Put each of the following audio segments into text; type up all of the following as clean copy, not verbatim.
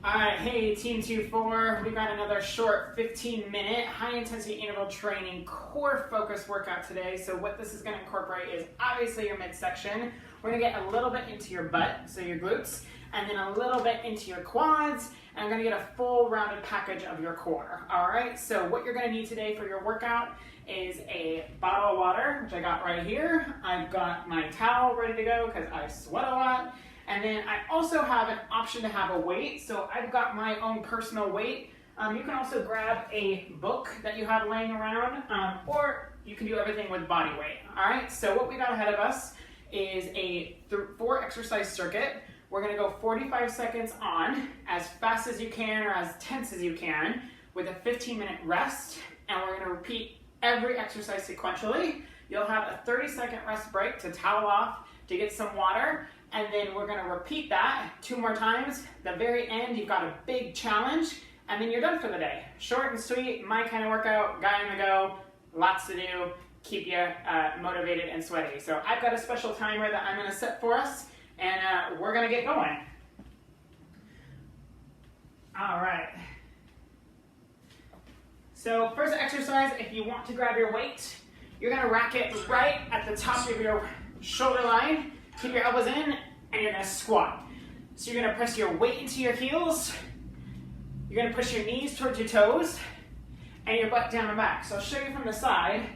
All right, hey Team 2-4, we got another short 15-minute high-intensity interval training core focus workout today. So what this is going to incorporate is obviously your midsection. We're going to get a little bit into your butt, so your glutes, and then a little bit into your quads, and I'm going to get a full rounded package of your core. All right, so what you're going to need today for your workout is a bottle of water, which I got right here. I've got my towel ready to go because I sweat a lot. And then I also have an option to have a weight. So I've got my own personal weight. You can also grab a book that you have laying around, or you can do everything with body weight. All right, so what we got ahead of us is a 4 exercise circuit. We're gonna go 45 seconds on, as fast as you can or as tense as you can, with a 15-minute rest, and we're gonna repeat every exercise sequentially. You'll have a 30-second rest break to towel off, to get some water, and then we're gonna repeat that 2 more times. At the very end, you've got a big challenge, and then you're done for the day. Short and sweet, my kind of workout, guy on the go, lots to do, keep you motivated and sweaty. So I've got a special timer that I'm gonna set for us, and we're gonna get going. All right. So first exercise, if you want to grab your weight, you're gonna rack it right at the top of your shoulder line. Keep your elbows in, and you're gonna squat. So you're gonna press your weight into your heels. You're gonna push your knees towards your toes, and your butt down and back. So I'll show you from the side.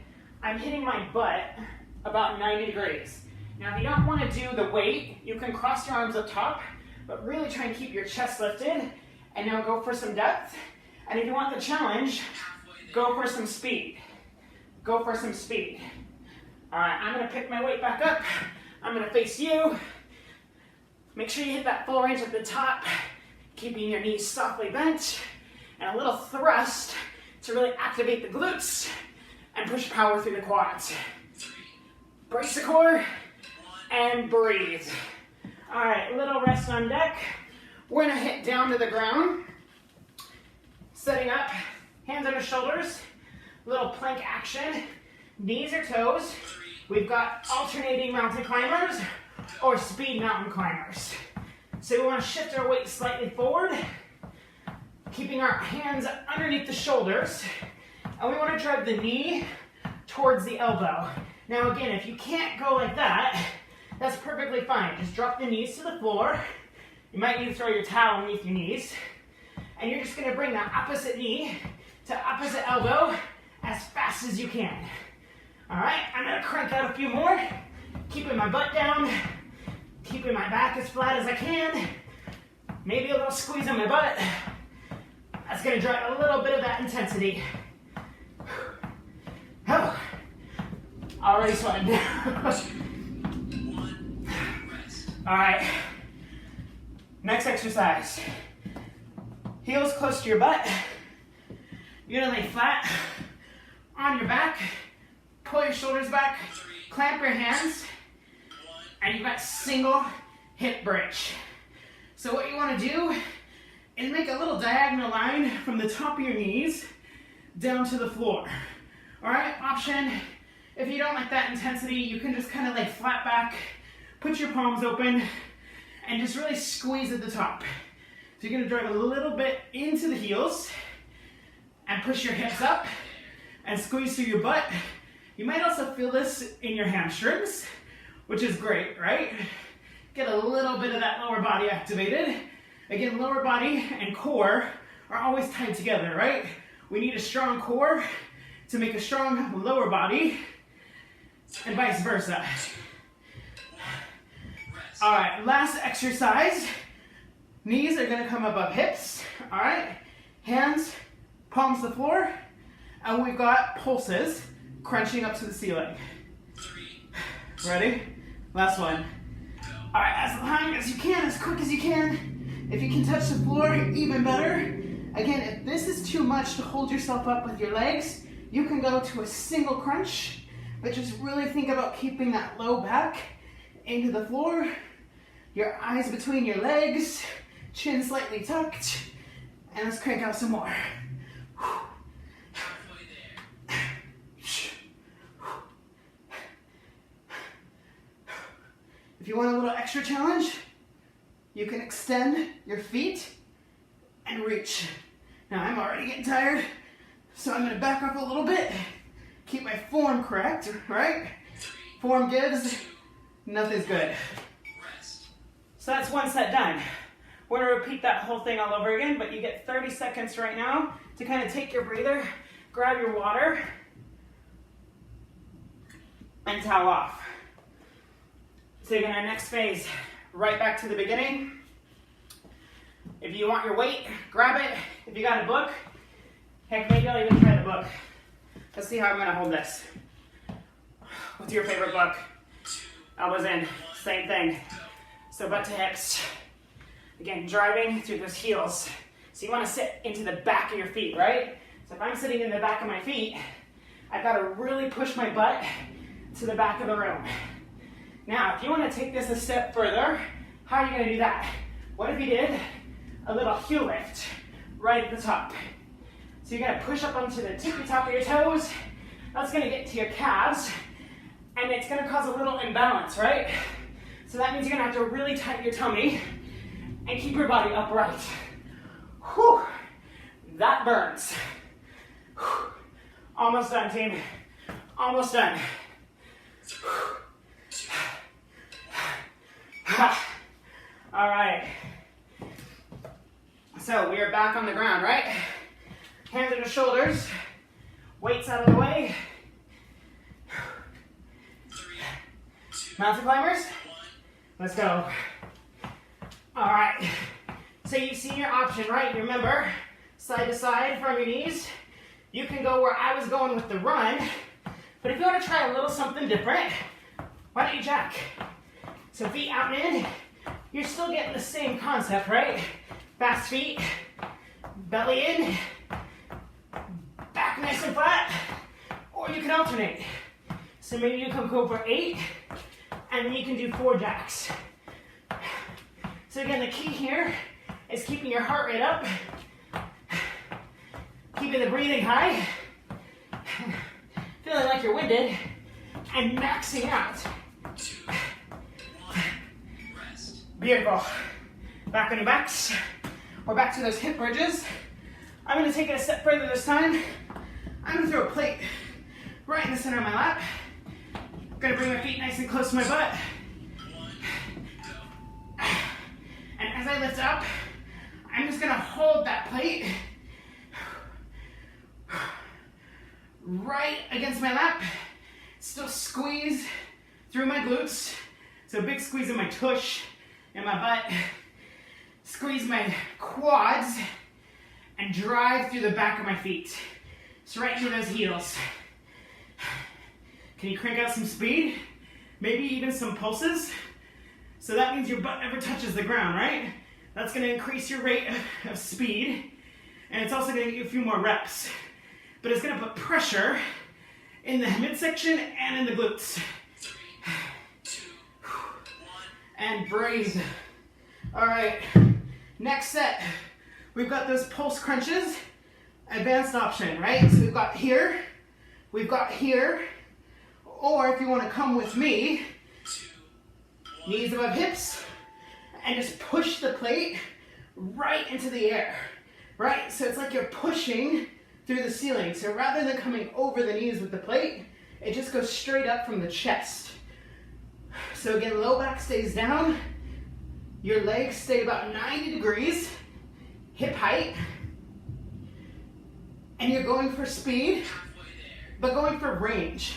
I'm hitting my butt about 90 degrees. Now, if you don't wanna do the weight, you can cross your arms up top, but really try and keep your chest lifted. And now go for some depth. And if you want the challenge, go for some speed. Go for some speed. All right, I'm gonna pick my weight back up. I'm gonna face you. Make sure you hit that full range at the top, keeping your knees softly bent, and a little thrust to really activate the glutes and push power through the quads. Brace the core and breathe. All right, little rest on deck. We're gonna hit down to the ground. Setting up, hands on your shoulders, little plank action, knees or toes. We've got alternating mountain climbers or speed mountain climbers. So we want to shift our weight slightly forward, keeping our hands underneath the shoulders, and we want to drive the knee towards the elbow. Now again, if you can't go like that, that's perfectly fine. Just drop the knees to the floor. You might need to throw your towel underneath your knees, and you're just going to bring the opposite knee to opposite elbow as fast as you can. All right, I'm gonna crank out a few more, keeping my butt down, keeping my back as flat as I can, maybe a little squeeze on my butt. That's gonna drive a little bit of that intensity. Oh, already sweating. All right, next exercise. Heels close to your butt. You're gonna lay flat on your back. Pull your shoulders back, clamp your hands, and you've got single hip bridge. So what you want to do is make a little diagonal line from the top of your knees down to the floor. All right, option, if you don't like that intensity, you can just kind of lay flat back, put your palms open, and just really squeeze at the top. So you're going to drive a little bit into the heels and push your hips up and squeeze through your butt. You might also feel this in your hamstrings, which is great, right? Get a little bit of that lower body activated. Again, lower body and core are always tied together, right? We need a strong core to make a strong lower body, and vice versa. All right, last exercise. Knees are gonna come above hips, all right? Hands, palms to the floor, and we've got pulses crunching up to the ceiling. Ready? Last one. All right, as long as you can, as quick as you can. If you can touch the floor, even better. Again, if this is too much to hold yourself up with your legs, you can go to a single crunch, but just really think about keeping that low back into the floor, your eyes between your legs, chin slightly tucked, and let's crank out some more. If you want a little extra challenge, you can extend your feet and reach. Now I'm already getting tired, so I'm gonna back up a little bit, keep my form correct, right? Form gives, nothing's good. So that's one set done. We're gonna repeat that whole thing all over again, but you get 30 seconds right now to kind of take your breather, grab your water, and towel off. So you're gonna next phase, right back to the beginning. If you want your weight, grab it. If you got a book, heck, maybe I'll even try the book. Let's see how I'm gonna hold this. What's your favorite book? Elbows in, same thing. So butt to hips. Again, driving through those heels. So you wanna sit into the back of your feet, right? So if I'm sitting in the back of my feet, I've gotta really push my butt to the back of the room. Now, if you wanna take this a step further, how are you gonna do that? What if you did a little heel lift right at the top? So you're gonna push up onto the tippy top of your toes. That's gonna get to your calves, and it's gonna cause a little imbalance, right? So that means you're gonna have to really tighten your tummy and keep your body upright. Whew, that burns. Whew. Almost done, team. Almost done. All right. So we are back on the ground, right? Hands on the shoulders, weights out of the way. Mountain climbers, let's go. All right, so you've seen your option, right? Remember, side to side from your knees. You can go where I was going with the run, but if you want to try a little something different, why don't you jack? So feet out and in, you're still getting the same concept, right? Fast feet, belly in, back nice and flat, or you can alternate. So maybe you can go for 8, and then you can do 4 jacks. So again, the key here is keeping your heart rate up, keeping the breathing high, feeling like you're winded, and maxing out. Beautiful. Back on your backs. We're back to those hip bridges. I'm gonna take it a step further this time. I'm gonna throw a plate right in the center of my lap. I'm gonna bring my feet nice and close to my butt. And as I lift up, I'm just gonna hold that plate right against my lap. Still squeeze through my glutes. So big squeeze in my tush and my butt. Squeeze my quads and drive through the back of my feet. So right through those heels. Can you crank out some speed? Maybe even some pulses. So that means your butt never touches the ground, right? That's gonna increase your rate of speed, and it's also gonna give you a few more reps. But it's gonna put pressure in the midsection and in the glutes. 3, 2, 1. And breathe. All right, next set. We've got those pulse crunches, advanced option, right? So we've got here, or if you wanna come with me, knees above hips, and just push the plate right into the air, right? So it's like you're pushing through the ceiling. So rather than coming over the knees with the plate, it just goes straight up from the chest. So again, low back stays down, your legs stay about 90 degrees, hip height, and you're going for speed, but going for range.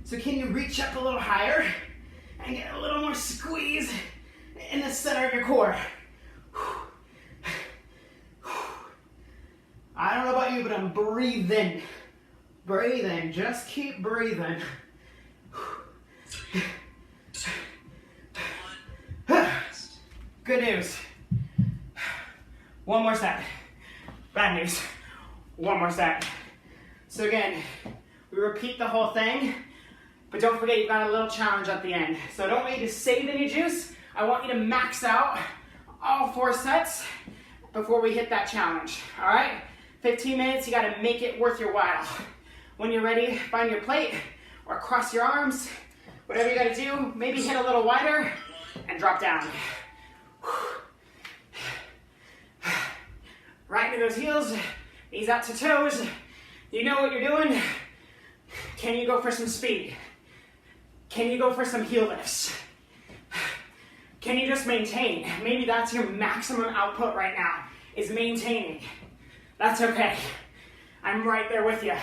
So can you reach up a little higher and get a little more squeeze in the center of your core? I don't know about you, but I'm breathing. Breathing, just keep breathing. Good news. One more set. Bad news. One more set. So again, we repeat the whole thing, but don't forget you've got a little challenge at the end. So I don't want you to save any juice. I want you to max out all 4 sets before we hit that challenge, all right? 15 minutes, you gotta make it worth your while. When you're ready, find your plate or cross your arms, whatever you gotta do, maybe hit a little wider and drop down. Right into those heels, knees out to toes. You know what you're doing. Can you go for some speed? Can you go for some heel lifts? Can you just maintain? Maybe that's your maximum output right now, is maintaining. That's okay. I'm right there with you.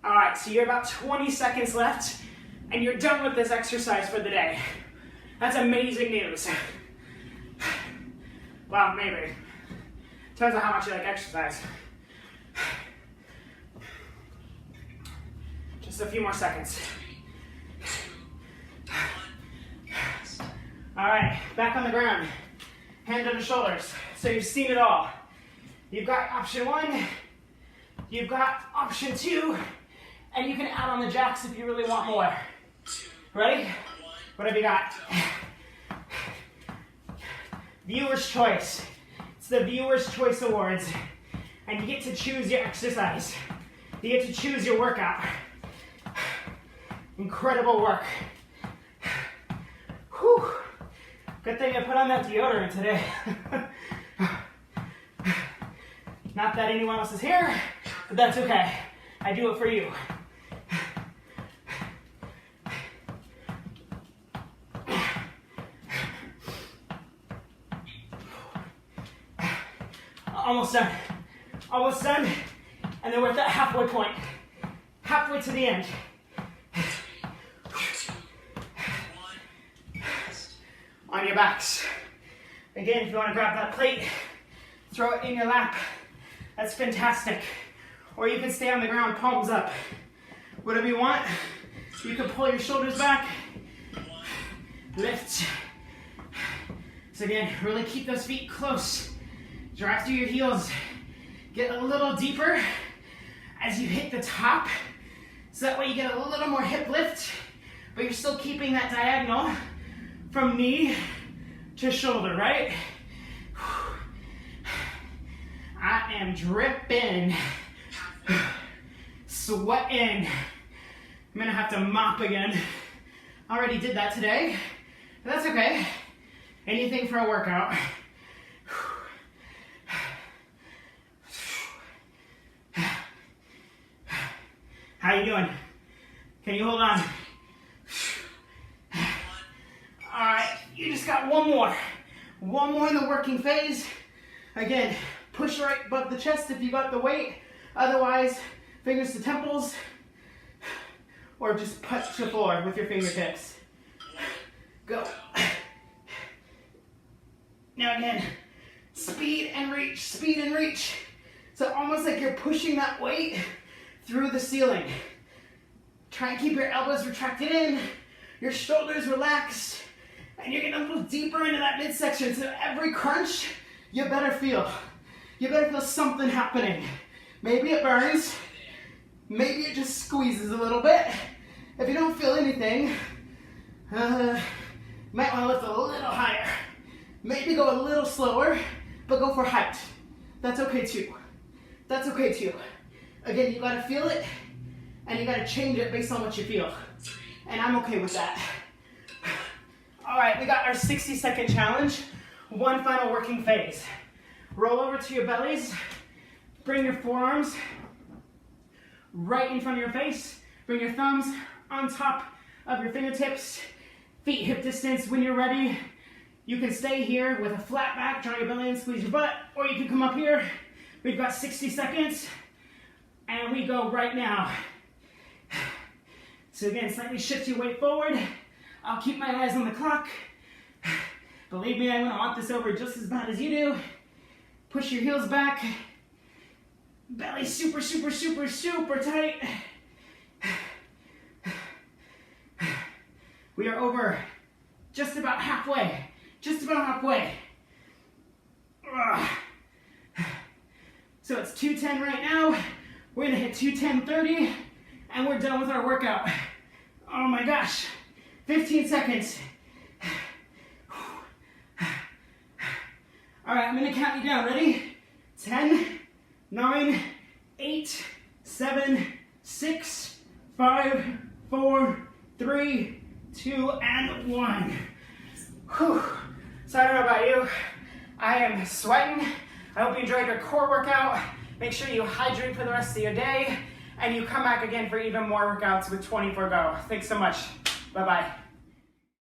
All right, so you're about 20 seconds left, and you're done with this exercise for the day. That's amazing news. Well, maybe. Depends on how much you like exercise. Just a few more seconds. All right, back on the ground. Hand under shoulders. So you've seen it all. You've got option 1, you've got option 2, and you can add on the jacks if you really want more. Ready? What have you got? Viewer's choice. It's the Viewer's Choice Awards. And you get to choose your exercise. You get to choose your workout. Incredible work. Whew. Good thing I put on that deodorant today. Not that anyone else is here, but that's okay. I do it for you. Almost done. Almost done. And then we're at that halfway point. Halfway to the end. On your backs. Again, if you want to grab that plate, throw it in your lap. That's fantastic. Or you can stay on the ground, palms up. Whatever you want. You can pull your shoulders back. Lift. So again, really keep those feet close. Drive through your heels. Get a little deeper as you hit the top. So that way you get a little more hip lift, but you're still keeping that diagonal from knee to shoulder, right? I am dripping, sweating. I'm gonna have to mop again. Already did that today, but that's okay. Anything for a workout. How you doing? Can you hold on? All right, you just got one more. One more in the working phase. Again, push right above the chest if you got the weight. Otherwise, fingers to temples. Or just touch the floor with your fingertips. Go. Now again, speed and reach, speed and reach. So almost like you're pushing that weight through the ceiling. Try and keep your elbows retracted in, your shoulders relaxed, and you're getting a little deeper into that midsection. So every crunch, you better feel. You better feel something happening. Maybe it burns, maybe it just squeezes a little bit. If you don't feel anything, you might want to lift a little higher. Maybe go a little slower, but go for height. That's okay too. That's okay too. Again, you gotta feel it, and you gotta change it based on what you feel. And I'm okay with that. All right, we got our 60-second challenge. One final working phase. Roll over to your bellies. Bring your forearms right in front of your face. Bring your thumbs on top of your fingertips. Feet hip distance. When you're ready, you can stay here with a flat back, draw your belly in, squeeze your butt, or you can come up here. We've got 60 seconds, and we go right now. So again, slightly shift your weight forward. I'll keep my eyes on the clock. Believe me, I'm gonna want this over just as bad as you do. Push your heels back. Belly super, super, super, super tight. We are over just about halfway. Just about halfway. So it's 210 right now. We're gonna hit 210.30 and we're done with our workout. Oh my gosh, 15 seconds. All right, I'm gonna count you down, ready? 10, 9, 8, 7, 6, 5, 4, 3, 2, and 1. Whew. So I don't know about you, I am sweating. I hope you enjoyed your core workout. Make sure you hydrate for the rest of your day, and you come back again for even more workouts with 24 Go. Thanks so much. Bye-bye.